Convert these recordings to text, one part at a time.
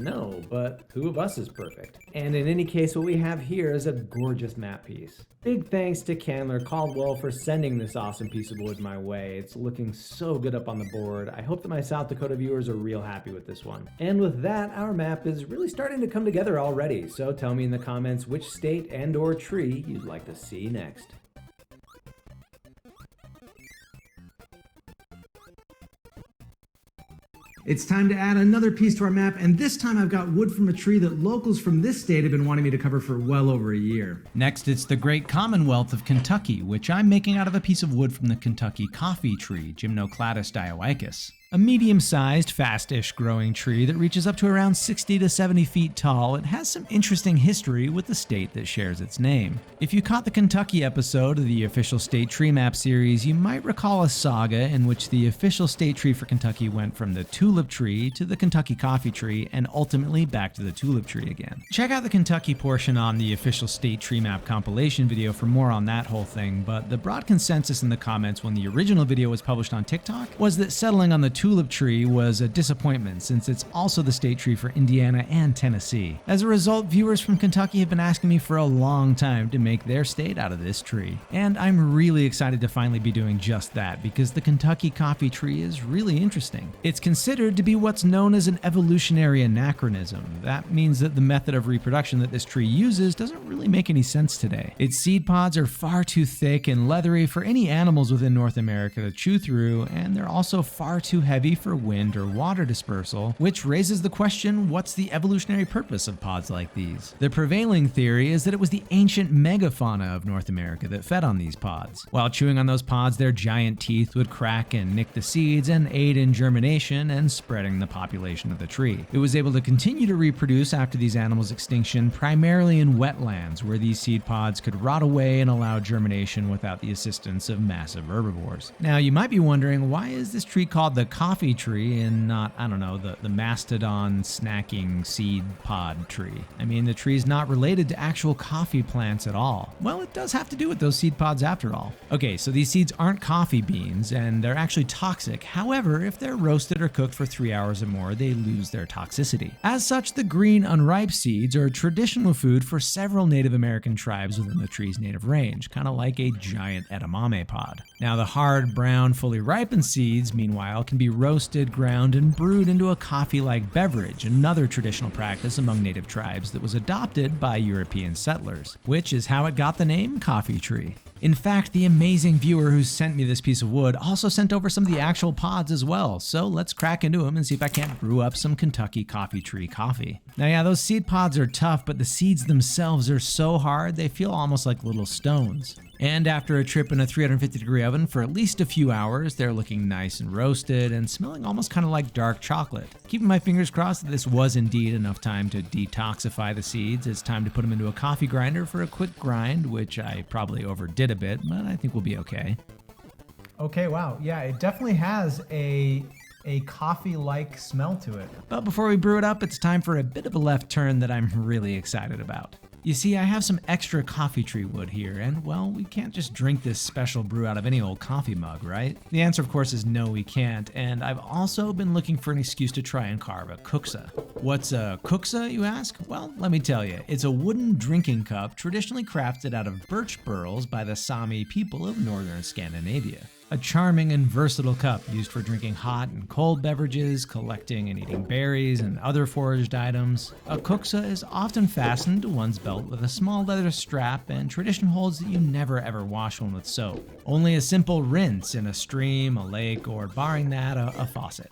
know, but who of us is perfect? And in any case, what we have here is a gorgeous map piece. Big thanks to Candler Caldwell for sending this awesome piece of wood my way. It's looking so good up on the board. I hope that my South Dakota viewers are real happy with this one. And with that, our map is really starting to come together already, so tell me in the comments which state and or tree you'd like to see next. It's time to add another piece to our map, and this time I've got wood from a tree that locals from this state have been wanting me to cover for well over a year. Next, it's the Great Commonwealth of Kentucky, which I'm making out of a piece of wood from the Kentucky coffee tree, Gymnocladus dioicus. A medium-sized, fast-ish growing tree that reaches up to around 60 to 70 feet tall. It has some interesting history with the state that shares its name. If you caught the Kentucky episode of the official state tree map series, you might recall a saga in which the official state tree for Kentucky went from the tulip tree to the Kentucky coffee tree and ultimately back to the tulip tree again. Check out the Kentucky portion on the official state tree map compilation video for more on that whole thing, but the broad consensus in the comments when the original video was published on TikTok was that settling on the tulip tree was a disappointment since it's also the state tree for Indiana and Tennessee. As a result, viewers from Kentucky have been asking me for a long time to make their state out of this tree. And I'm really excited to finally be doing just that because the Kentucky coffee tree is really interesting. It's considered to be what's known as an evolutionary anachronism. That means that the method of reproduction that this tree uses doesn't really make any sense today. Its seed pods are far too thick and leathery for any animals within North America to chew through, and they're also far too heavy for wind or water dispersal, which raises the question, what's the evolutionary purpose of pods like these? The prevailing theory is that it was the ancient megafauna of North America that fed on these pods. While chewing on those pods, their giant teeth would crack and nick the seeds and aid in germination and spreading the population of the tree. It was able to continue to reproduce after these animals' extinction, primarily in wetlands, where these seed pods could rot away and allow germination without the assistance of massive herbivores. Now, you might be wondering, why is this tree called the coffee tree and not, I don't know, the mastodon snacking seed pod tree? I mean, the tree's not related to actual coffee plants at all. Well, it does have to do with those seed pods after all. Okay, so these seeds aren't coffee beans and they're actually toxic. However, if they're roasted or cooked for 3 hours or more, they lose their toxicity. As such, the green unripe seeds are traditional food for several Native American tribes within the tree's native range, kind of like a giant edamame pod. Now, the hard, brown, fully ripened seeds, meanwhile, can be roasted, ground, and brewed into a coffee-like beverage, another traditional practice among native tribes that was adopted by European settlers, which is how it got the name coffee tree. In fact, the amazing viewer who sent me this piece of wood also sent over some of the actual pods as well, so let's crack into them and see if I can't brew up some Kentucky coffee tree coffee. Now yeah, those seed pods are tough, but the seeds themselves are so hard they feel almost like little stones. And after a trip in a 350-degree oven for at least a few hours, they're looking nice and roasted and smelling almost kind of like dark chocolate. Keeping my fingers crossed that this was indeed enough time to detoxify the seeds. It's time to put them into a coffee grinder for a quick grind, which I probably overdid a bit, but I think we'll be okay. Okay, wow. Yeah, it definitely has a coffee-like smell to it. But before we brew it up, it's time for a bit of a left turn that I'm really excited about. You see, I have some extra coffee tree wood here, and well, we can't just drink this special brew out of any old coffee mug, right? The answer, of course, is no, we can't, and I've also been looking for an excuse to try and carve a kuksa. What's a kuksa, you ask? Well, let me tell you, it's a wooden drinking cup traditionally crafted out of birch burls by the Sami people of northern Scandinavia. A charming and versatile cup used for drinking hot and cold beverages, collecting and eating berries and other foraged items. A kuksa is often fastened to one's belt with a small leather strap, and tradition holds that you never ever wash one with soap. Only a simple rinse in a stream, a lake, or barring that, a faucet.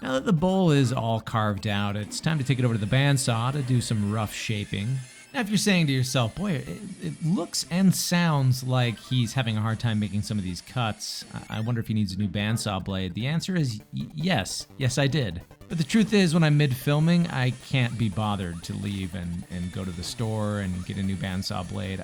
Now that the bowl is all carved out, it's time to take it over to the bandsaw to do some rough shaping. Now if you're saying to yourself, boy, it looks and sounds like he's having a hard time making some of these cuts, I wonder if he needs a new bandsaw blade. The answer is yes. Yes, I did. But the truth is, when I'm mid-filming, I can't be bothered to leave and go to the store and get a new bandsaw blade.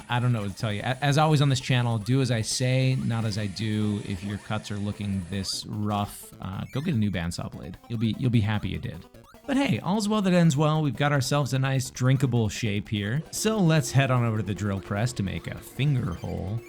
I don't know what to tell you. As always on this channel, do as I say, not as I do. If your cuts are looking this rough, go get a new bandsaw blade. You'll be happy you did. But hey, all's well that ends well. We've got ourselves a nice drinkable shape here. So let's head on over to the drill press to make a finger hole.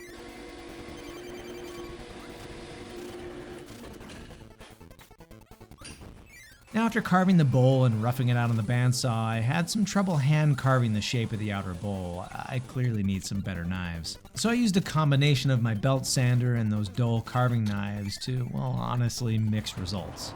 Now, after carving the bowl and roughing it out on the bandsaw, I had some trouble hand carving the shape of the outer bowl. I clearly need some better knives. So I used a combination of my belt sander and those dull carving knives to, well, honestly, mixed results.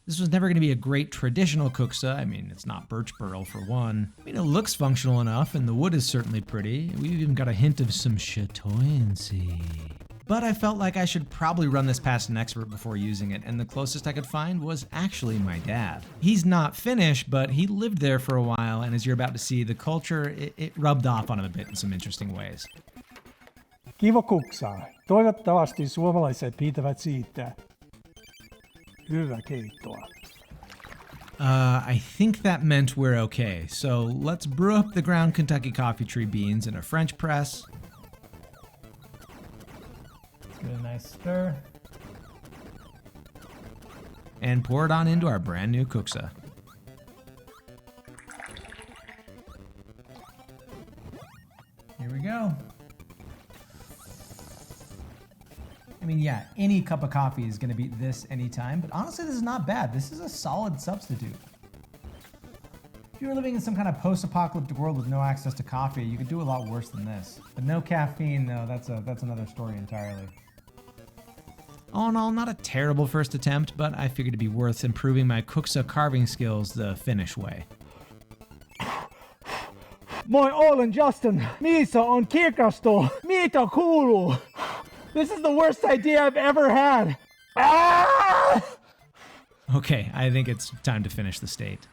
This was never going to be a great traditional kuksa. I mean, it's not birch burl for one. I mean, it looks functional enough, and the wood is certainly pretty. We've even got a hint of some chatoyancy. But I felt like I should probably run this past an expert before using it, and the closest I could find was actually my dad. He's not Finnish, but he lived there for a while, and as you're about to see, the culture, it rubbed off on him a bit in some interesting ways. Kiva kuksaa. Toivottavasti suomalaiset pitävät siitä. Hyvä keittoa. I think that meant we're okay. So let's brew up the ground Kentucky coffee tree beans in a French press. Give it a nice stir. And pour it on into our brand new kuksa. Here we go. I mean, yeah, any cup of coffee is going to beat this anytime, but honestly, this is not bad. This is a solid substitute. If you were living in some kind of post-apocalyptic world with no access to coffee, you could do a lot worse than this. But no caffeine, though, that's another story entirely. All in all, not a terrible first attempt, but I figured it'd be worth improving my kuksa carving skills the Finnish way. Moi Olen Justin. Miisa on kirkasto. Mitä kuuluu? This is the worst idea I've ever had. Ah! Okay, I think it's time to finish the state.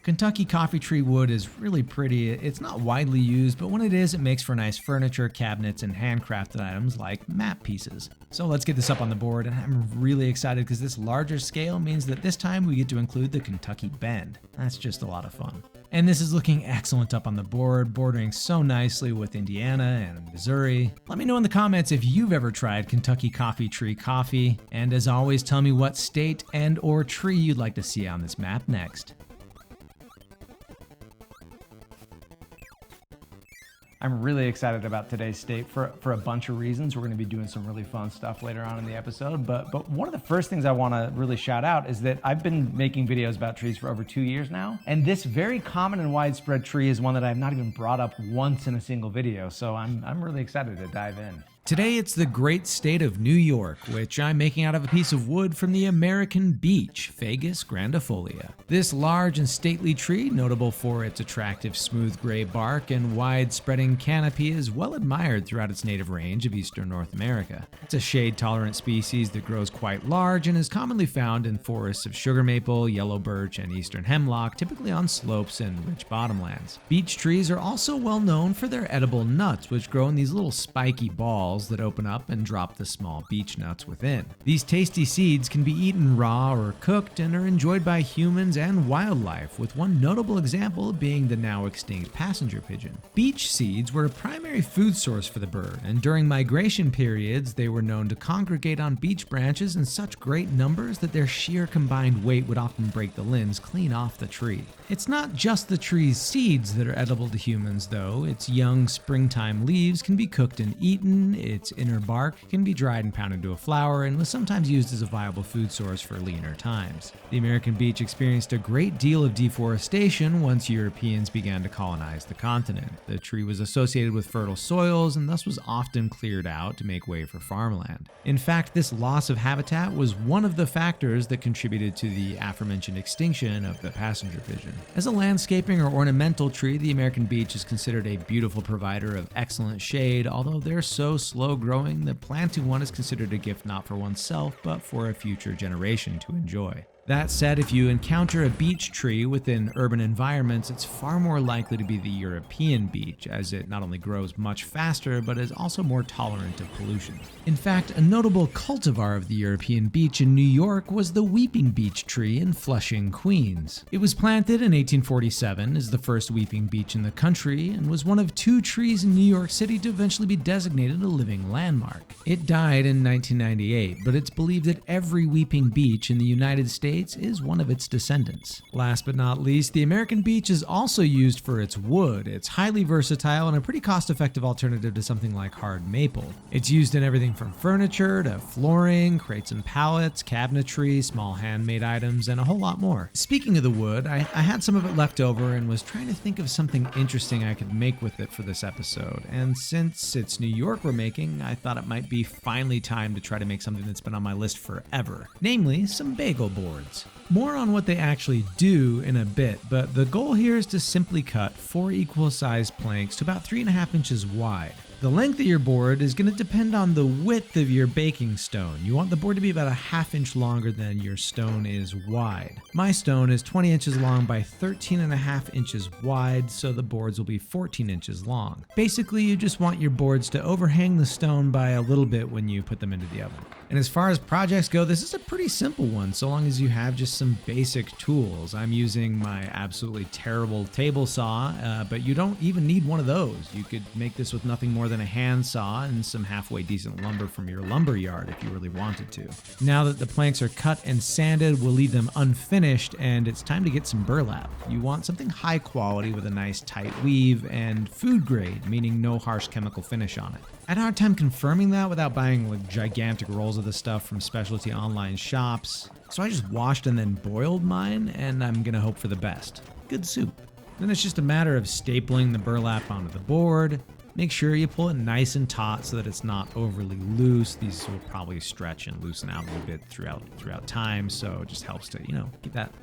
Kentucky coffee tree wood is really pretty. It's not widely used, but when it is, it makes for nice furniture, cabinets, and handcrafted items like map pieces. So let's get this up on the board, and I'm really excited because this larger scale means that this time we get to include the Kentucky bend. That's just a lot of fun. And this is looking excellent up on the board, bordering so nicely with Indiana and Missouri. Let me know in the comments if you've ever tried Kentucky coffee tree coffee, and as always, tell me what state and or tree you'd like to see on this map next. I'm really excited about today's state for a bunch of reasons. We're going to be doing some really fun stuff later on in the episode. But one of the first things I want to really shout out is that I've been making videos about trees for over 2 years now. And this very common and widespread tree is one that I've not even brought up once in a single video. So I'm really excited to dive in. Today it's the great state of New York, which I'm making out of a piece of wood from the American beech, Fagus grandifolia. This large and stately tree, notable for its attractive smooth gray bark and wide-spreading canopy, is well admired throughout its native range of eastern North America. It's a shade-tolerant species that grows quite large and is commonly found in forests of sugar maple, yellow birch, and eastern hemlock, typically on slopes and rich bottomlands. Beech trees are also well known for their edible nuts, which grow in these little spiky balls that open up and drop the small beech nuts within. These tasty seeds can be eaten raw or cooked and are enjoyed by humans and wildlife, with one notable example being the now extinct passenger pigeon. Beech seeds were a primary food source for the bird, and during migration periods they were known to congregate on beech branches in such great numbers that their sheer combined weight would often break the limbs clean off the tree. It's not just the tree's seeds that are edible to humans, though. Its young springtime leaves can be cooked and eaten, its inner bark can be dried and pounded into a flour, and was sometimes used as a viable food source for leaner times. The American beech experienced a great deal of deforestation once Europeans began to colonize the continent. The tree was associated with fertile soils and thus was often cleared out to make way for farmland. In fact, this loss of habitat was one of the factors that contributed to the aforementioned extinction of the passenger pigeon. As a landscaping or ornamental tree, the American beech is considered a beautiful provider of excellent shade, although they're so slow growing that planting one is considered a gift not for oneself, but for a future generation to enjoy. That said, if you encounter a beech tree within urban environments, it's far more likely to be the European beech, as it not only grows much faster, but is also more tolerant of pollution. In fact, a notable cultivar of the European beech in New York was the weeping beech tree in Flushing, Queens. It was planted in 1847 as the first weeping beech in the country, and was one of 2 trees in New York City to eventually be designated a living landmark. It died in 1998, but it's believed that every weeping beech in the United States is one of its descendants. Last but not least, the American beech is also used for its wood. It's highly versatile and a pretty cost-effective alternative to something like hard maple. It's used in everything from furniture to flooring, crates and pallets, cabinetry, small handmade items, and a whole lot more. Speaking of the wood, I had some of it left over and was trying to think of something interesting I could make with it for this episode. And since it's New York we're making, I thought it might be finally time to try to make something that's been on my list forever. Namely, some bagel boards. More on what they actually do in a bit, but the goal here is to simply cut 4 equal sized planks to about 3.5 inches wide. The length of your board is going to depend on the width of your baking stone. You want the board to be about a 1/2 inch longer than your stone is wide. My stone is 20 inches long by 13.5 inches wide, so the boards will be 14 inches long. Basically, you just want your boards to overhang the stone by a little bit when you put them into the oven. And as far as projects go, this is a pretty simple one, so long as you have just some basic tools. I'm using my absolutely terrible table saw, but you don't even need one of those. You could make this with nothing more than a hand saw and some halfway decent lumber from your lumber yard if you really wanted to. Now that the planks are cut and sanded, we'll leave them unfinished, and it's time to get some burlap. You want something high quality with a nice tight weave and food grade, meaning no harsh chemical finish on it. I had a hard time confirming that without buying like gigantic rolls of the stuff from specialty online shops, so I just washed and then boiled mine, and I'm gonna hope for the best. Good soup. Then it's just a matter of stapling the burlap onto the board. Make sure you pull it nice and taut so that it's not overly loose. These will probably stretch and loosen out a little bit throughout time, so it just helps to, get that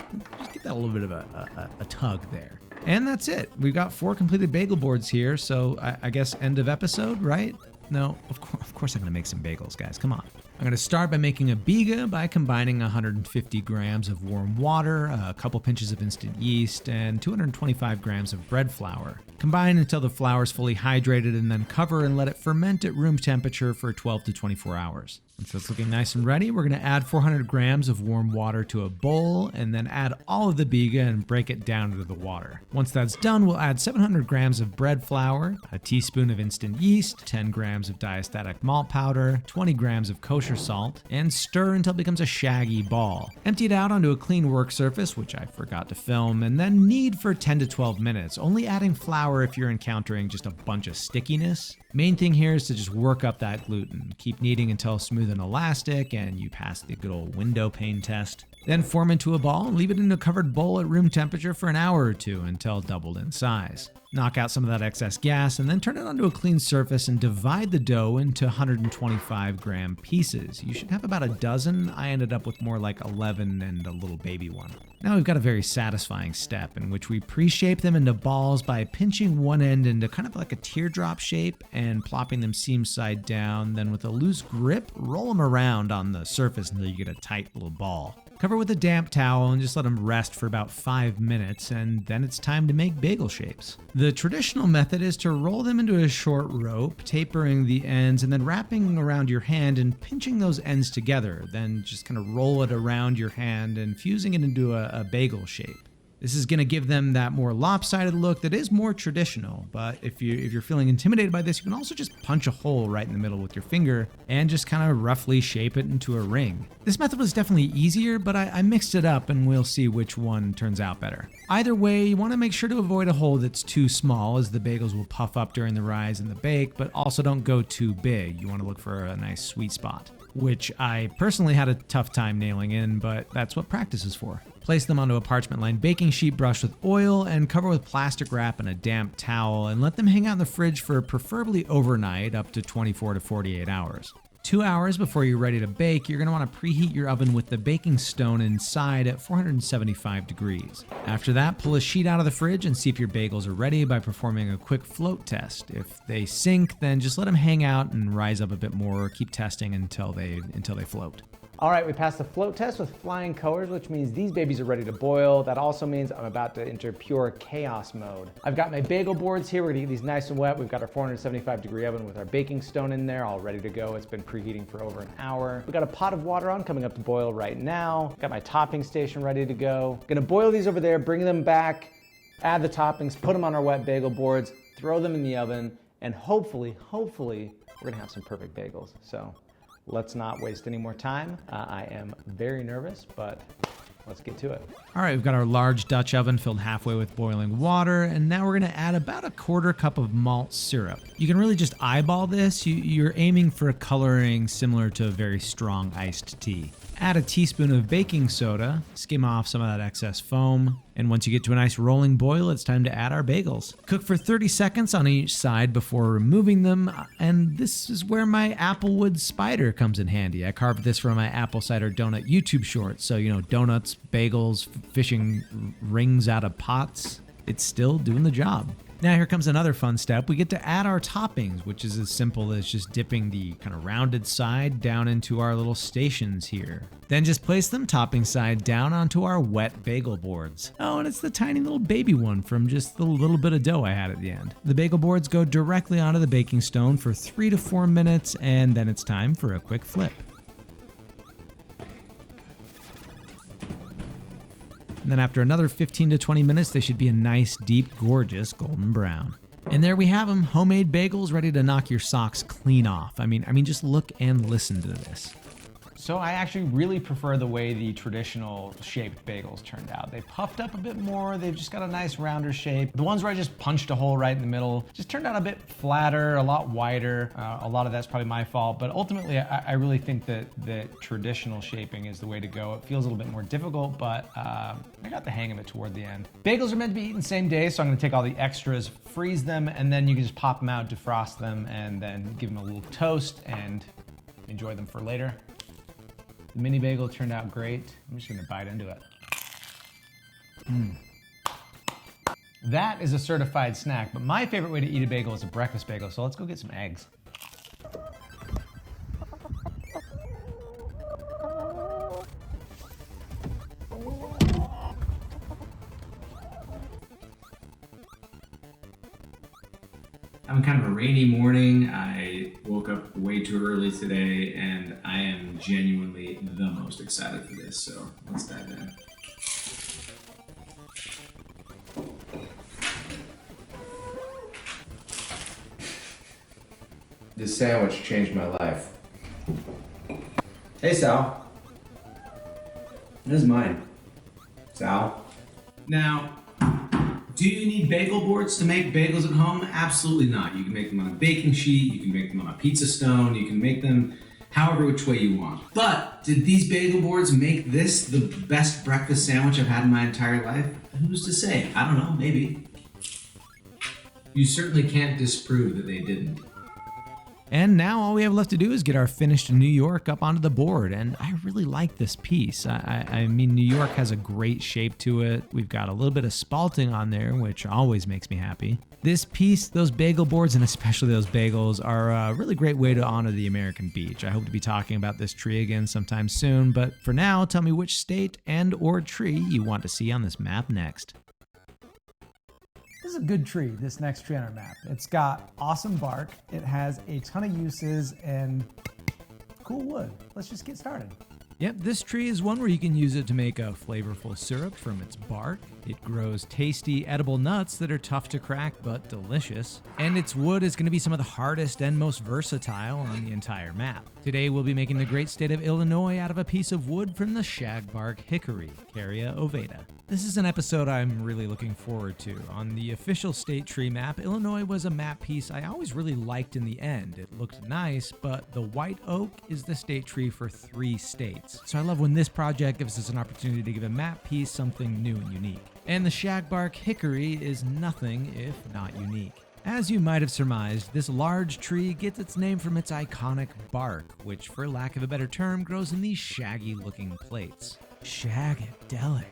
a little bit of a tug there. And that's it. We've got 4 completed bagel boards here, so I guess end of episode, right? No, of course I'm gonna make some bagels, guys. Come on. I'm going to start by making a biga by combining 150 grams of warm water, a couple pinches of instant yeast, and 225 grams of bread flour. Combine until the flour is fully hydrated, and then cover and let it ferment at room temperature for 12 to 24 hours. Once that's looking nice and ready, we're going to add 400 grams of warm water to a bowl, and then add all of the biga and break it down into the water. Once that's done, we'll add 700 grams of bread flour, a teaspoon of instant yeast, 10 grams of diastatic malt powder, 20 grams of kosher salt, and stir until it becomes a shaggy ball. Empty it out onto a clean work surface, which I forgot to film, and then knead for 10 to 12 minutes, only adding flour if you're encountering just a bunch of stickiness. Main thing here is to just work up that gluten. Keep kneading until smooth and elastic, and you pass the good old window pane test. Then form into a ball and leave it in a covered bowl at room temperature for an hour or 2 until doubled in size. Knock out some of that excess gas and then turn it onto a clean surface and divide the dough into 125 gram pieces. You should have about a dozen. I ended up with more like 11 and a little baby one. Now we've got a very satisfying step in which we pre-shape them into balls by pinching one end into kind of like a teardrop shape and plopping them seam side down. Then with a loose grip, roll them around on the surface until you get a tight little ball. Cover with a damp towel and just let them rest for about 5 minutes, and then it's time to make bagel shapes. The traditional method is to roll them into a short rope, tapering the ends, and then wrapping around your hand and pinching those ends together. Then just kind of roll it around your hand and fusing it into a bagel shape. This is going to give them that more lopsided look that is more traditional, but if you're feeling intimidated by this, you can also just punch a hole right in the middle with your finger and just kind of roughly shape it into a ring. This method was definitely easier, but I mixed it up and we'll see which one turns out better. Either way, you want to make sure to avoid a hole that's too small, as the bagels will puff up during the rise and the bake, but also don't go too big. You want to look for a nice sweet spot, which I personally had a tough time nailing in, but that's what practice is for. Place them onto a parchment-lined baking sheet brushed with oil and cover with plastic wrap and a damp towel, and let them hang out in the fridge for preferably overnight, up to 24 to 48 hours. 2 hours before you're ready to bake, you're going to want to preheat your oven with the baking stone inside at 475 degrees. After that, pull a sheet out of the fridge and see if your bagels are ready by performing a quick float test. If they sink, then just let them hang out and rise up a bit more, or keep testing until they float. All right, we passed the float test with flying colors, which means these babies are ready to boil. That also means I'm about to enter pure chaos mode. I've got my bagel boards here. We're gonna get these nice and wet. We've got our 475-degree oven with our baking stone in there, all ready to go. It's been preheating for over an hour. We've got a pot of water on, coming up to boil right now. Got my topping station ready to go. Gonna boil these over there, bring them back, add the toppings, put them on our wet bagel boards, throw them in the oven, and hopefully, we're gonna have some perfect bagels. So let's not waste any more time. I am very nervous, but let's get to it. All right, we've got our large Dutch oven filled halfway with boiling water, and now we're gonna add about a quarter cup of malt syrup. You can really just eyeball this. You're aiming for a coloring similar to a very strong iced tea. Add a teaspoon of baking soda, skim off some of that excess foam, and once you get to a nice rolling boil, it's time to add our bagels. Cook for 30 seconds on each side before removing them, and this is where my applewood spider comes in handy. I carved this from my apple cider donut YouTube shorts, so donuts, bagels, fishing rings out of pots. It's still doing the job. Now here comes another fun step. We get to add our toppings, which is as simple as just dipping the kind of rounded side down into our little stations here. Then just place them topping side down onto our wet bagel boards. Oh, and it's the tiny little baby one from just the little bit of dough I had at the end. The bagel boards go directly onto the baking stone for 3 to 4 minutes, and then it's time for a quick flip. And then after another 15 to 20 minutes, they should be a nice, deep, gorgeous golden brown. And there we have them, homemade bagels ready to knock your socks clean off. I mean, just look and listen to this. So I actually really prefer the way the traditional shaped bagels turned out. They puffed up a bit more, they've just got a nice rounder shape. The ones where I just punched a hole right in the middle just turned out a bit flatter, a lot wider. A lot of that's probably my fault, but ultimately I really think that the traditional shaping is the way to go. It feels a little bit more difficult, but I got the hang of it toward the end. Bagels are meant to be eaten same day, so I'm gonna take all the extras, freeze them, and then you can just pop them out, defrost them, and then give them a little toast and enjoy them for later. The mini bagel turned out great. I'm just gonna bite into it. That is a certified snack, but my favorite way to eat a bagel is a breakfast bagel, so let's go get some eggs. I'm kind of a rainy morning. I woke up way too early today, and I am genuinely the most excited for this, so let's dive in. This sandwich changed my life. Hey, Sal. This is mine. Sal? Now, do you need bagel boards to make bagels at home? Absolutely not. You can make them on a baking sheet, you can make them on a pizza stone, you can make them however which way you want. But did these bagel boards make this the best breakfast sandwich I've had in my entire life? Who's to say? I don't know, maybe. You certainly can't disprove that they didn't. And now all we have left to do is get our finished New York up onto the board, and I really like this piece. I mean, New York has a great shape to it. We've got a little bit of spalting on there, which always makes me happy. This piece, those bagel boards, and especially those bagels, are a really great way to honor the American beach. I hope to be talking about this tree again sometime soon, but for now, tell me which state and or tree you want to see on this map next. This is a good tree, this next tree on our map. It's got awesome bark, it has a ton of uses, and cool wood. Let's just get started. Yep, this tree is one where you can use it to make a flavorful syrup from its bark. It grows tasty, edible nuts that are tough to crack but delicious. And its wood is going to be some of the hardest and most versatile on the entire map. Today we'll be making the great state of Illinois out of a piece of wood from the shagbark hickory, Caria ovata. This is an episode I'm really looking forward to. On the official state tree map, Illinois was a map piece I always really liked in the end. It looked nice, but the white oak is the state tree for 3 states. So I love when this project gives us an opportunity to give a map piece something new and unique. And the shagbark hickory is nothing if not unique. As you might have surmised, this large tree gets its name from its iconic bark, which for lack of a better term grows in these shaggy looking plates. Shagadelic.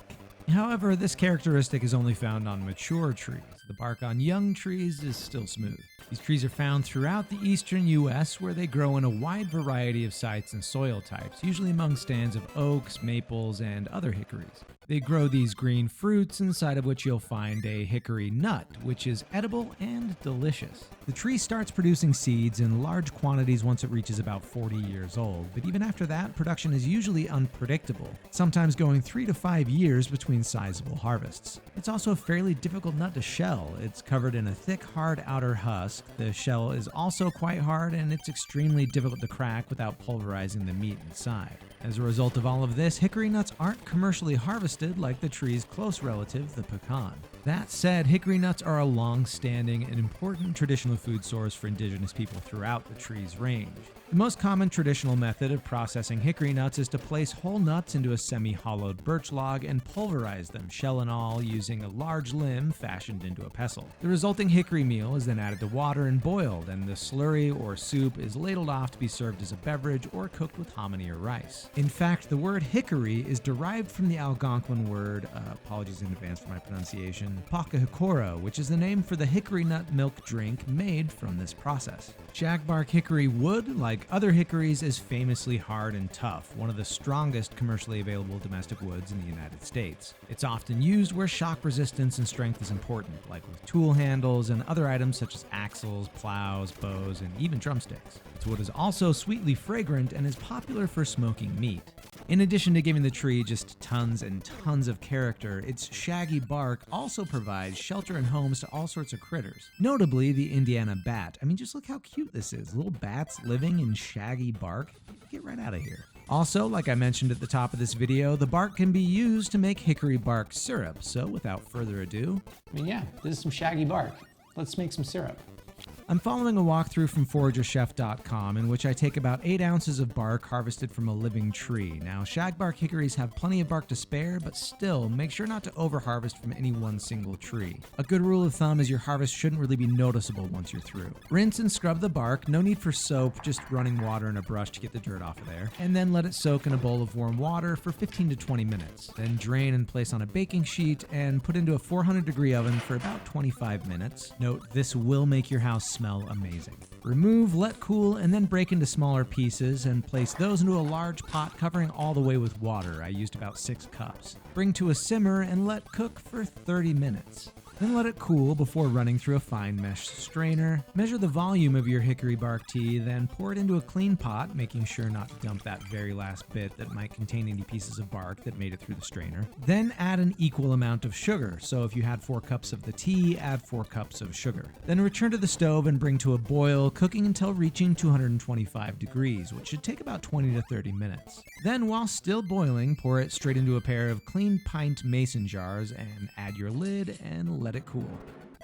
However, this characteristic is only found on mature trees. The bark on young trees is still smooth. These trees are found throughout the eastern U.S., where they grow in a wide variety of sites and soil types, usually among stands of oaks, maples, and other hickories. They grow these green fruits, inside of which you'll find a hickory nut, which is edible and delicious. The tree starts producing seeds in large quantities once it reaches about 40 years old, but even after that, production is usually unpredictable, sometimes going 3 to 5 years between sizable harvests. It's also a fairly difficult nut to shell. It's covered in a thick, hard outer husk. The shell is also quite hard, and it's extremely difficult to crack without pulverizing the meat inside. As a result of all of this, hickory nuts aren't commercially harvested like the tree's close relative, the pecan. That said, hickory nuts are a long-standing and important traditional food source for indigenous people throughout the tree's range. The most common traditional method of processing hickory nuts is to place whole nuts into a semi-hollowed birch log and pulverize them, shell and all, using a large limb fashioned into a pestle. The resulting hickory meal is then added to water and boiled, and the slurry or soup is ladled off to be served as a beverage or cooked with hominy or rice. In fact, the word hickory is derived from the Algonquin word, apologies in advance for my pronunciation, pakahikora, which is the name for the hickory nut milk drink made from this process. Shagbark hickory wood, like other hickories, is famously hard and tough, one of the strongest commercially available domestic woods in the United States. It's often used where shock resistance and strength is important, like with tool handles and other items such as axles, plows, bows, and even drumsticks. Its wood is also sweetly fragrant and is popular for smoking meat. In addition to giving the tree just tons and tons of character, its shaggy bark also provides shelter and homes to all sorts of critters. Notably, the Indiana bat. I mean, just look how cute this is. Little bats living in shaggy bark. Get right out of here. Also, like I mentioned at the top of this video, the bark can be used to make hickory bark syrup. So without further ado, Yeah, this is some shaggy bark. Let's make some syrup. I'm following a walkthrough from foragerchef.com in which I take about 8 ounces of bark harvested from a living tree. Now, shagbark hickories have plenty of bark to spare, but still, make sure not to over-harvest from any one single tree. A good rule of thumb is your harvest shouldn't really be noticeable once you're through. Rinse and scrub the bark, no need for soap, just running water and a brush to get the dirt off of there, and then let it soak in a bowl of warm water for 15 to 20 minutes. Then drain and place on a baking sheet and put into a 400-degree oven for about 25 minutes. Note, this will make your house smell amazing. Remove, let cool, and then break into smaller pieces and place those into a large pot covering all the way with water. I used about 6 cups. Bring to a simmer and let cook for 30 minutes. Then let it cool before running through a fine mesh strainer. Measure the volume of your hickory bark tea, then pour it into a clean pot, making sure not to dump that very last bit that might contain any pieces of bark that made it through the strainer. Then add an equal amount of sugar. So if you had 4 cups of the tea, add 4 cups of sugar. Then return to the stove and bring to a boil, cooking until reaching 225 degrees, which should take about 20 to 30 minutes. Then, while still boiling, pour it straight into a pair of clean pint mason jars and add your lid and let it cool.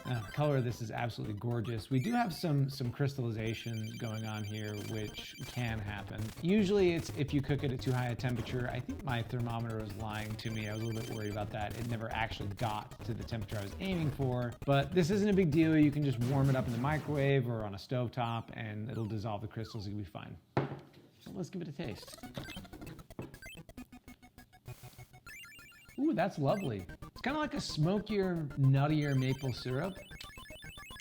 The color of this is absolutely gorgeous. We do have some crystallization going on here, which can happen. Usually it's if you cook it at too high a temperature. I think my thermometer was lying to me. I was a little bit worried about that. It never actually got to the temperature I was aiming for, but this isn't a big deal. You can just warm it up in the microwave or on a stovetop and it'll dissolve the crystals. It'll be fine. So let's give it a taste. Ooh, that's lovely. It's kind of like a smokier, nuttier maple syrup.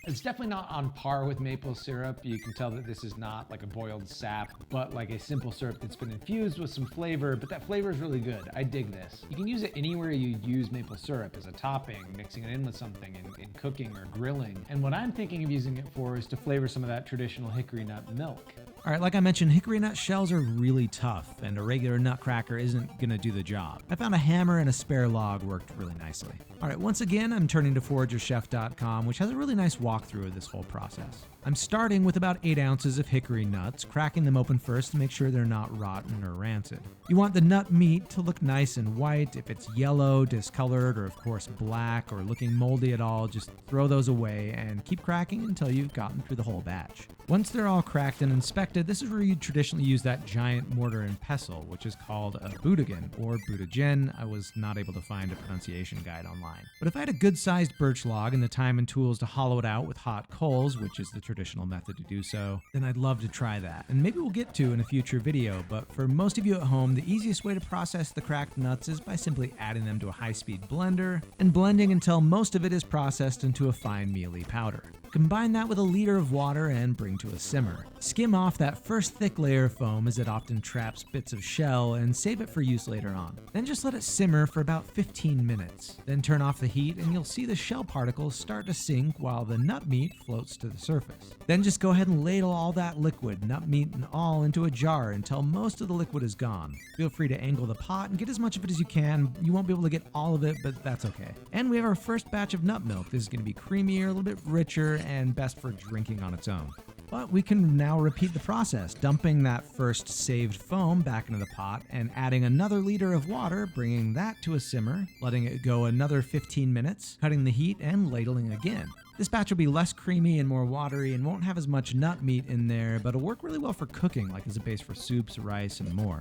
It's definitely not on par with maple syrup. You can tell that this is not like a boiled sap, but like a simple syrup that's been infused with some flavor, but that flavor is really good. I dig this. You can use it anywhere you use maple syrup, as a topping, mixing it in with something, in cooking or grilling. And what I'm thinking of using it for is to flavor some of that traditional hickory nut milk. All right, like I mentioned, hickory nut shells are really tough, and a regular nutcracker isn't gonna do the job. I found a hammer and a spare log worked really nicely. All right, once again, I'm turning to foragerchef.com, which has a really nice walkthrough of this whole process. I'm starting with about 8 ounces of hickory nuts, cracking them open first to make sure they're not rotten or rancid. You want the nut meat to look nice and white. If it's yellow, discolored, or of course black or looking moldy at all, just throw those away and keep cracking until you've gotten through the whole batch. Once they're all cracked and inspected, this is where you traditionally use that giant mortar and pestle, which is called a boudin or boudin. I was not able to find a pronunciation guide online. But if I had a good-sized birch log and the time and tools to hollow it out with hot coals, which is the traditional method to do so, then I'd love to try that. And maybe we'll get to in a future video, but for most of you at home, the easiest way to process the cracked nuts is by simply adding them to a high-speed blender and blending until most of it is processed into a fine mealy powder. Combine that with a liter of water and bring to a simmer. Skim off that first thick layer of foam as it often traps bits of shell and save it for use later on. Then just let it simmer for about 15 minutes. Then turn off the heat and you'll see the shell particles start to sink while the nut meat floats to the surface. Then just go ahead and ladle all that liquid, nut meat and all, into a jar until most of the liquid is gone. Feel free to angle the pot and get as much of it as you can. You won't be able to get all of it, but that's okay. And we have our first batch of nut milk. This is going to be creamier, a little bit richer, and best for drinking on its own. But we can now repeat the process, dumping that first saved foam back into the pot and adding another liter of water, bringing that to a simmer, letting it go another 15 minutes, cutting the heat and ladling again. This batch will be less creamy and more watery and won't have as much nut meat in there, but it'll work really well for cooking, like as a base for soups, rice, and more.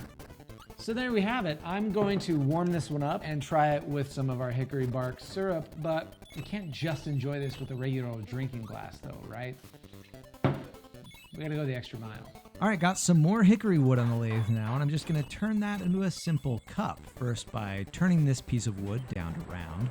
So there we have it. I'm going to warm this one up and try it with some of our hickory bark syrup, but you can't just enjoy this with a regular old drinking glass though, right? We gotta go the extra mile. All right, got some more hickory wood on the lathe now, and I'm just gonna turn that into a simple cup. First by turning this piece of wood down to round.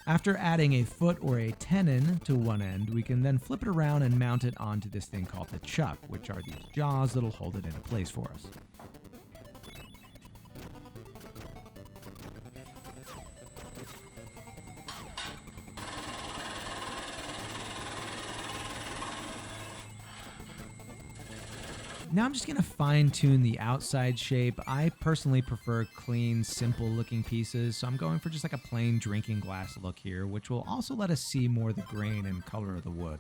After adding a foot or a tenon to one end, we can then flip it around and mount it onto this thing called the chuck, which are these jaws that'll hold it into place for us. Now I'm just going to fine tune the outside shape. I personally prefer clean, simple looking pieces, so I'm going for just like a plain drinking glass look here, which will also let us see more of the grain and color of the wood.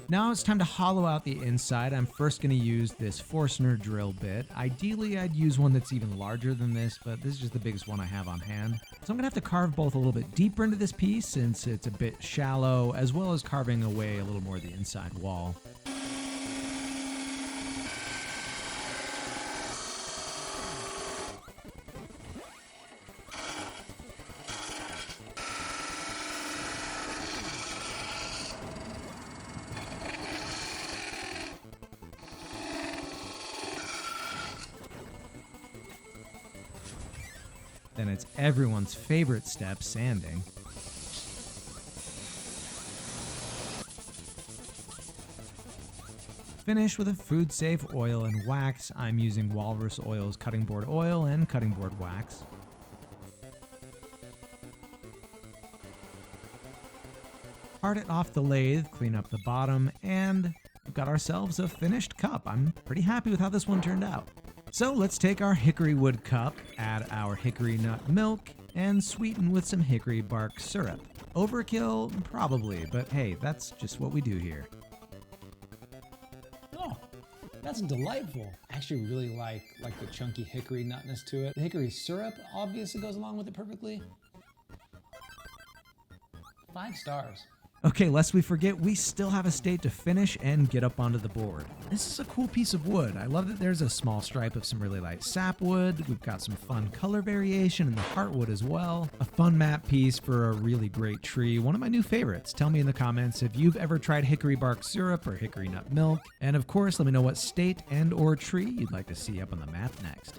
Now it's time to hollow out the inside. I'm first going to use this Forstner drill bit. Ideally, I'd use one that's even larger than this, but this is just the biggest one I have on hand. So I'm going to have to carve both a little bit deeper into this piece since it's a bit shallow, as well as carving away a little more of the inside wall. Then it's everyone's favorite step, sanding. Finish with a food-safe oil and wax. I'm using Walrus Oil's cutting board oil and cutting board wax. Part it off the lathe, clean up the bottom, and we've got ourselves a finished cup. I'm pretty happy with how this one turned out. So let's take our hickory wood cup, add our hickory nut milk, and sweeten with some hickory bark syrup. Overkill? Probably, but hey, that's just what we do here. Oh, that's delightful. I actually really like the chunky hickory nutness to it. The hickory syrup obviously goes along with it perfectly. 5 stars. Okay, lest we forget, we still have a state to finish and get up onto the board. This is a cool piece of wood. I love that there's a small stripe of some really light sapwood. We've got some fun color variation in the heartwood as well. A fun map piece for a really great tree. One of my new favorites. Tell me in the comments if you've ever tried hickory bark syrup or hickory nut milk. And of course, let me know what state and or tree you'd like to see up on the map next.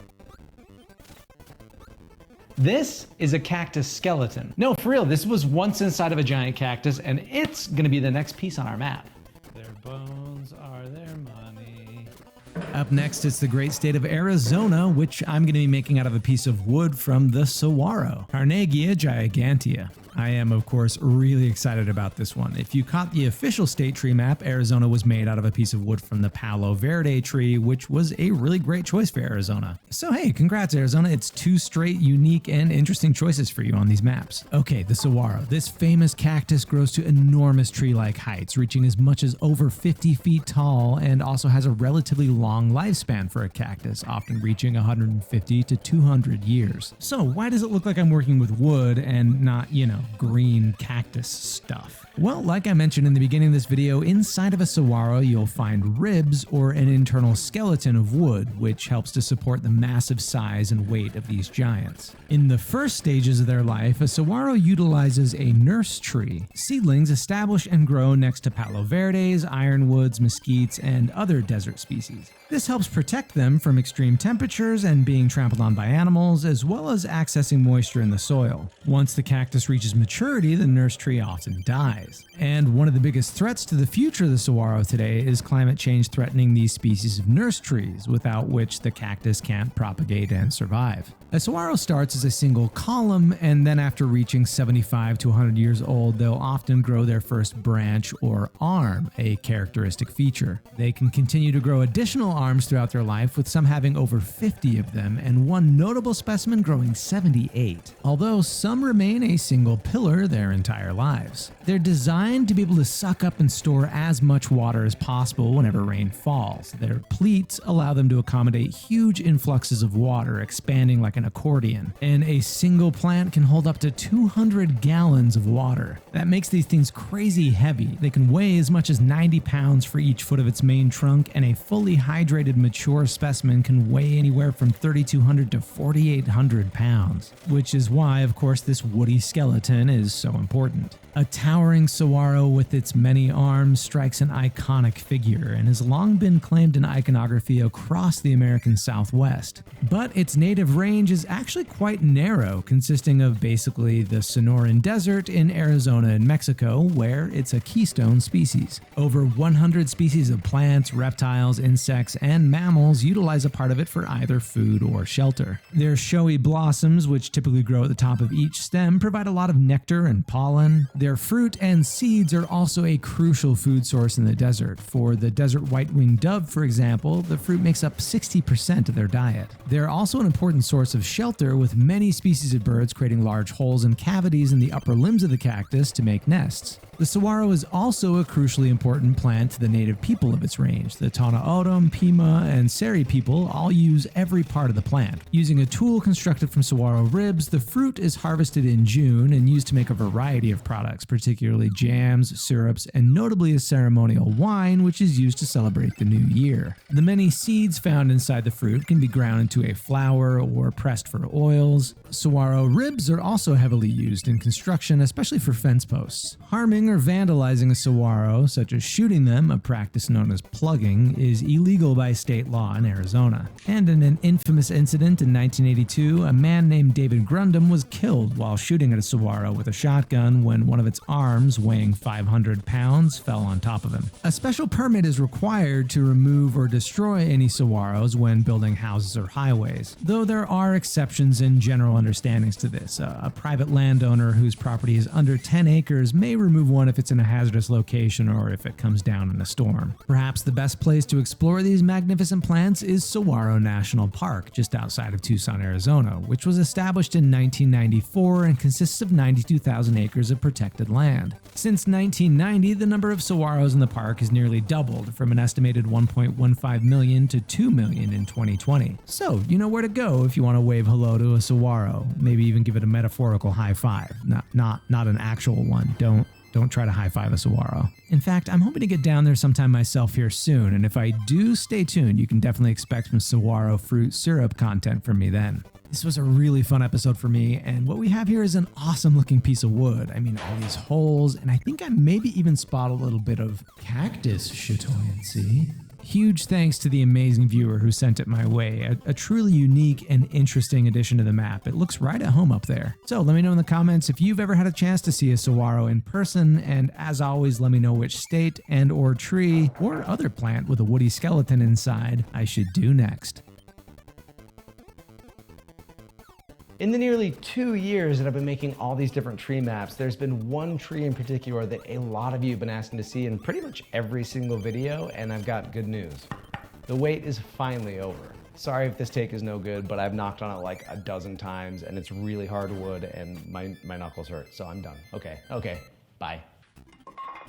This is a cactus skeleton. No, for real, this was once inside of a giant cactus, and it's gonna be the next piece on our map. Their bones are their money. Up next, it's the great state of Arizona, which I'm going to be making out of a piece of wood from the saguaro, Carnegie gigantea. I am, of course, really excited about this one. If you caught the official state tree map, Arizona was made out of a piece of wood from the Palo Verde tree, which was a really great choice for Arizona. So hey, congrats Arizona, it's 2 straight unique and interesting choices for you on these maps. Okay, the saguaro. This famous cactus grows to enormous tree-like heights, reaching as much as over 50 feet tall, and also has a relatively long lifespan for a cactus, often reaching 150 to 200 years. So why does it look like I'm working with wood and not, green cactus stuff? Well, like I mentioned in the beginning of this video, inside of a saguaro you'll find ribs or an internal skeleton of wood, which helps to support the massive size and weight of these giants. In the first stages of their life, a saguaro utilizes a nurse tree. Seedlings establish and grow next to Palo Verdes, ironwoods, mesquites, and other desert species. This helps protect them from extreme temperatures and being trampled on by animals, as well as accessing moisture in the soil. Once the cactus reaches maturity, the nurse tree often dies. And one of the biggest threats to the future of the saguaro today is climate change threatening these species of nurse trees, without which the cactus can't propagate and survive. A saguaro starts as a single column, and then after reaching 75 to 100 years old, they'll often grow their first branch or arm, a characteristic feature. They can continue to grow additional arms throughout their life, with some having over 50 of them, and one notable specimen growing 78, although some remain a single pillar their entire lives. They're designed to be able to suck up and store as much water as possible whenever rain falls. Their pleats allow them to accommodate huge influxes of water, expanding like an accordion, and a single plant can hold up to 200 gallons of water. That makes these things crazy heavy. They can weigh as much as 90 pounds for each foot of its main trunk, and a fully hydrated mature specimen can weigh anywhere from 3,200 to 4,800 pounds, which is why, of course, this woody skeleton is so important. A towering saguaro with its many arms strikes an iconic figure and has long been claimed in iconography across the American Southwest. But its native range is actually quite narrow, consisting of basically the Sonoran Desert in Arizona and Mexico, where it's a keystone species. Over 100 species of plants, reptiles, insects, and mammals utilize a part of it for either food or shelter. Their showy blossoms, which typically grow at the top of each stem, provide a lot of nectar and pollen. Their fruit and seeds are also a crucial food source in the desert. For the desert white-winged dove, for example, the fruit makes up 60% of their diet. They're also an important source of shelter, with many species of birds creating large holes and cavities in the upper limbs of the cactus to make nests. The saguaro is also a crucially important plant to the native people of its range. The Tana Odom, Pima, and Seri people all use every part of the plant. Using a tool constructed from saguaro ribs, the fruit is harvested in June and used to make a variety of products, particularly jams, syrups, and notably a ceremonial wine, which is used to celebrate the new year. The many seeds found inside the fruit can be ground into a flour or pressed for oils. Saguaro ribs are also heavily used in construction, especially for fence posts. Harming or vandalizing a saguaro, such as shooting them, a practice known as plugging, is illegal by state law in Arizona. And in an infamous incident in 1982, a man named David Grundom was killed while shooting at a saguaro with a shotgun when one of its arms, weighing 500 pounds, fell on top of him. A special permit is required to remove or destroy any saguaros when building houses or highways, though there are exceptions and general understandings to this. A private landowner whose property is under 10 acres may remove one if it's in a hazardous location or if it comes down in a storm. Perhaps the best place to explore these magnificent plants is Saguaro National Park, just outside of Tucson, Arizona, which was established in 1994 and consists of 92,000 acres of protected land. Since 1990, the number of saguaros in the park has nearly doubled, from an estimated 1.15 million to 2 million in 2020. So, you know where to go if you want to wave hello to a saguaro. Maybe even give it a metaphorical high five. Not an actual one. Don't try to high-five a saguaro. In fact, I'm hoping to get down there sometime myself here soon, and if I do, stay tuned. You can definitely expect some saguaro fruit syrup content from me then. This was a really fun episode for me, and what we have here is an awesome-looking piece of wood. I mean, all these holes, and I think I maybe even spot a little bit of cactus chatoyancy. Huge thanks to the amazing viewer who sent it my way. A truly unique and interesting addition to the map. It looks right at home up there. So let me know in the comments if you've ever had a chance to see a saguaro in person, and as always, let me know which state and or tree or other plant with a woody skeleton inside I should do next. In the nearly 2 years that I've been making all these different tree maps, there's been one tree in particular that a lot of you have been asking to see in pretty much every single video, and I've got good news. The wait is finally over. Sorry if this take is no good, but I've knocked on it like a dozen times, and it's really hard wood, and my knuckles hurt, so I'm done. Okay, bye.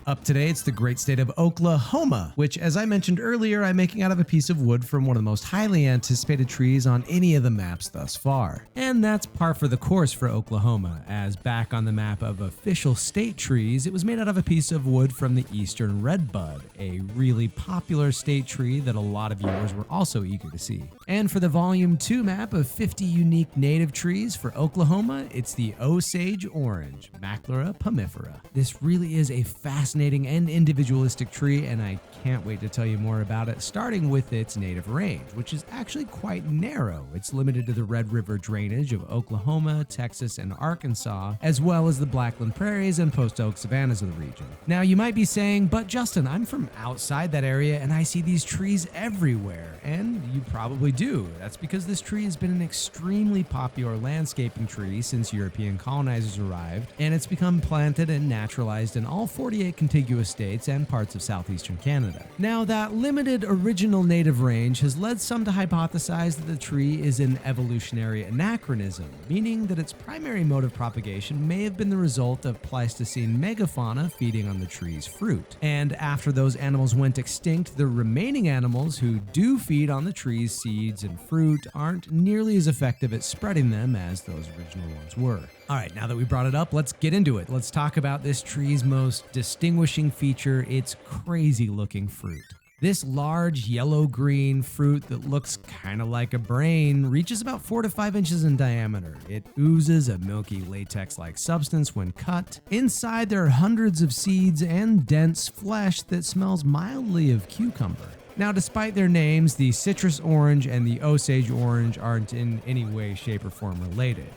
Up today, it's the great state of Oklahoma, which, as I mentioned earlier, I'm making out of a piece of wood from one of the most highly anticipated trees on any of the maps thus far. And that's par for the course for Oklahoma, as back on the map of official state trees, it was made out of a piece of wood from the eastern redbud, a really popular state tree that a lot of viewers were also eager to see. And for the Volume 2 map of 50 unique native trees for Oklahoma, it's the Osage orange, Maclura pomifera. This really is a fascinating and individualistic tree, and I can't wait to tell you more about it, starting with its native range, which is actually quite narrow. It's limited to the Red River drainage of Oklahoma, Texas, and Arkansas, as well as the Blackland Prairies and post oak savannas of the region. Now, you might be saying, but Justin, I'm from outside that area and I see these trees everywhere. And you probably do. That's because this tree has been an extremely popular landscaping tree since European colonizers arrived, and it's become planted and naturalized in all 48 contiguous states and parts of southeastern Canada. Now, that limited original native range has led some to hypothesize that the tree is an evolutionary anachronism, meaning that its primary mode of propagation may have been the result of Pleistocene megafauna feeding on the tree's fruit. And after those animals went extinct, the remaining animals who do feed on the tree's seeds and fruit aren't nearly as effective at spreading them as those original ones were. All right, now that we brought it up, let's get into it. Let's talk about this tree's most distinguishing feature, its crazy looking fruit. This large yellow-green fruit that looks kind of like a brain reaches about 4 to 5 inches in diameter. It oozes a milky latex-like substance when cut. Inside there are hundreds of seeds and dense flesh that smells mildly of cucumber. Now, despite their names, the citrus orange and the Osage orange aren't in any way, shape, or form related.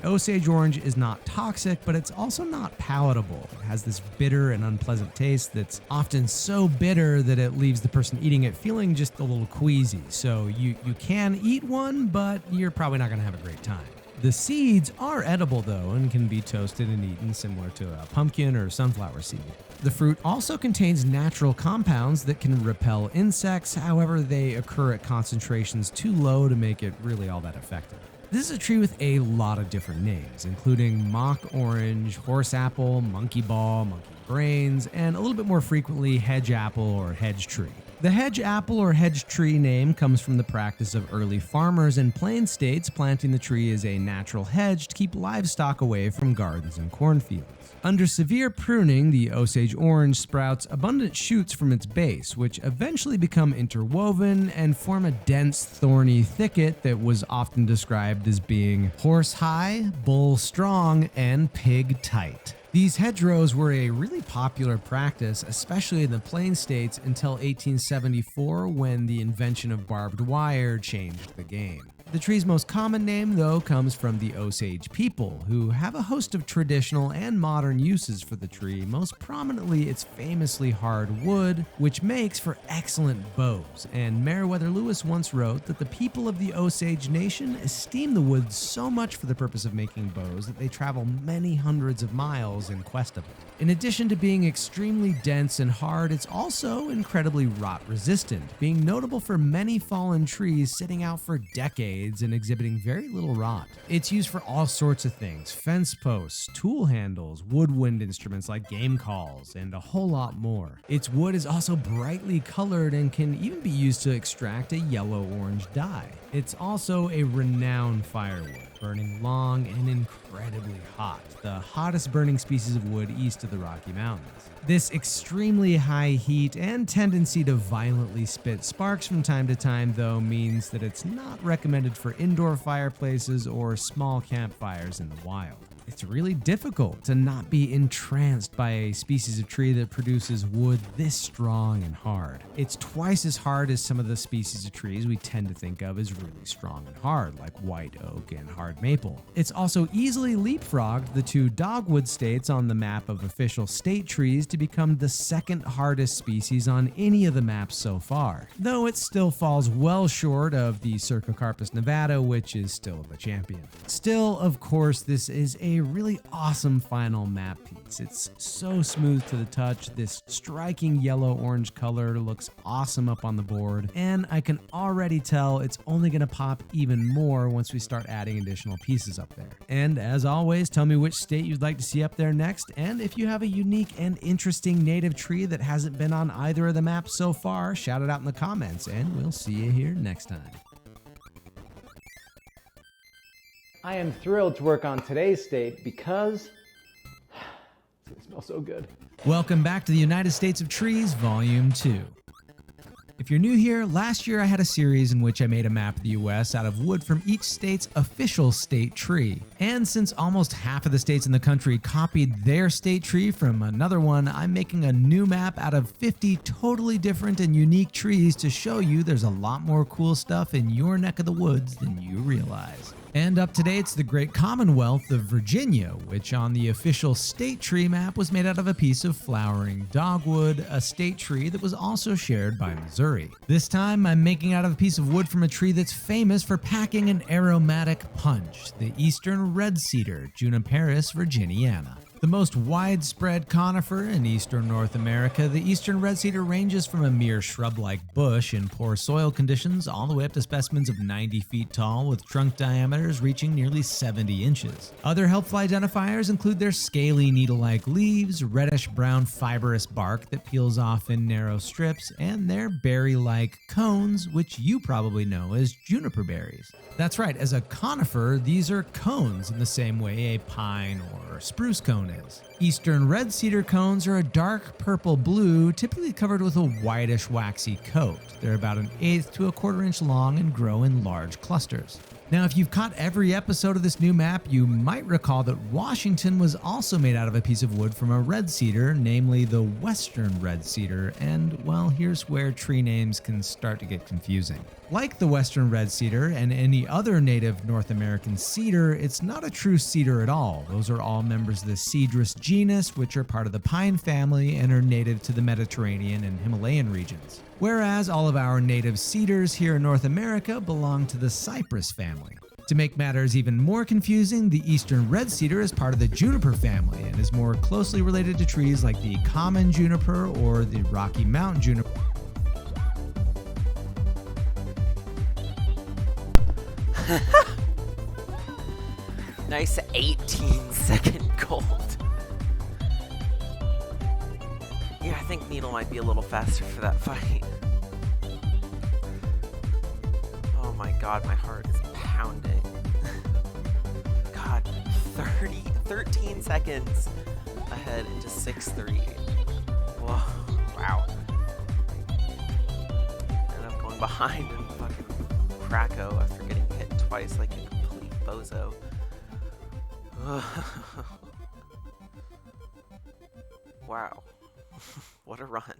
The Osage orange is not toxic, but it's also not palatable. It has this bitter and unpleasant taste that's often so bitter that it leaves the person eating it feeling just a little queasy. So you can eat one, but you're probably not going to have a great time. The seeds are edible, though, and can be toasted and eaten similar to a pumpkin or sunflower seed. The fruit also contains natural compounds that can repel insects, however, they occur at concentrations too low to make it really all that effective. This is a tree with a lot of different names, including mock orange, horse apple, monkey ball, monkey brains, and a little bit more frequently hedge apple or hedge tree. The hedge apple or hedge tree name comes from the practice of early farmers in plain states planting the tree as a natural hedge to keep livestock away from gardens and cornfields. Under severe pruning, the Osage orange sprouts abundant shoots from its base, which eventually become interwoven and form a dense, thorny thicket that was often described as being horse high, bull strong, and pig tight. These hedgerows were a really popular practice, especially in the plain states, until 1874 when the invention of barbed wire changed the game. The tree's most common name, though, comes from the Osage people, who have a host of traditional and modern uses for the tree, most prominently its famously hard wood, which makes for excellent bows, and Meriwether Lewis once wrote that the people of the Osage Nation esteem the wood so much for the purpose of making bows that they travel many hundreds of miles in quest of it. In addition to being extremely dense and hard, it's also incredibly rot-resistant, being notable for many fallen trees sitting out for decades and exhibiting very little rot. It's used for all sorts of things: fence posts, tool handles, woodwind instruments like game calls, and a whole lot more. Its wood is also brightly colored and can even be used to extract a yellow-orange dye. It's also a renowned firewood, burning long and incredibly hot, the hottest burning species of wood east of the Rocky Mountains. This extremely high heat and tendency to violently spit sparks from time to time, though, means that it's not recommended for indoor fireplaces or small campfires in the wild. It's really difficult to not be entranced by a species of tree that produces wood this strong and hard. It's twice as hard as some of the species of trees we tend to think of as really strong and hard, like white oak and hard maple. It's also easily leapfrogged the two dogwood states on the map of official state trees to become the second hardest species on any of the maps so far, though it still falls well short of the Cercocarpus nevada, which is still the champion. Still, of course, this is a really awesome final map piece. It's so smooth to the touch. This striking yellow-orange color looks awesome up on the board, and I can already tell it's only going to pop even more once we start adding additional pieces up there. And as always, tell me which state you'd like to see up there next, and if you have a unique and interesting native tree that hasn't been on either of the maps so far, shout it out in the comments, and we'll see you here next time. I am thrilled to work on today's state because it smells so good. Welcome back to the United States of Trees, Volume 2. If you're new here, last year I had a series in which I made a map of the US out of wood from each state's official state tree. And since almost half of the states in the country copied their state tree from another one, I'm making a new map out of 50 totally different and unique trees to show you there's a lot more cool stuff in your neck of the woods than you realize. And up to date, it's the Great Commonwealth of Virginia, which on the official state tree map was made out of a piece of flowering dogwood, a state tree that was also shared by Missouri. This time, I'm making out of a piece of wood from a tree that's famous for packing an aromatic punch, the eastern red cedar, Juniperus virginiana. The most widespread conifer in eastern North America, the eastern red cedar ranges from a mere shrub-like bush in poor soil conditions all the way up to specimens of 90 feet tall with trunk diameters reaching nearly 70 inches. Other helpful identifiers include their scaly needle-like leaves, reddish-brown fibrous bark that peels off in narrow strips, and their berry-like cones, which you probably know as juniper berries. That's right, as a conifer, these are cones in the same way a pine or spruce cone is. Eastern red cedar cones are a dark purple blue, typically covered with a whitish waxy coat. They're about 1/8 to 1/4 inch long and grow in large clusters. Now, if you've caught every episode of this new map, you might recall that Washington was also made out of a piece of wood from a red cedar, namely the western red cedar, and well, here's where tree names can start to get confusing. Like the western red cedar and any other native North American cedar, it's not a true cedar at all. Those are all members of the Cedrus genus, which are part of the pine family and are native to the Mediterranean and Himalayan regions. Whereas all of our native cedars here in North America belong to the cypress family. To make matters even more confusing, the eastern red cedar is part of the juniper family and is more closely related to trees like the common juniper or the Rocky Mountain juniper. Nice 18-second gold. Yeah, I think Needle might be a little faster for that fight. Oh my god, my heart is pounding. God, 13 seconds ahead into 6-3. Whoa, wow. And I'm going behind in fucking Krakow after getting hit twice like a complete bozo. Wow. What a run.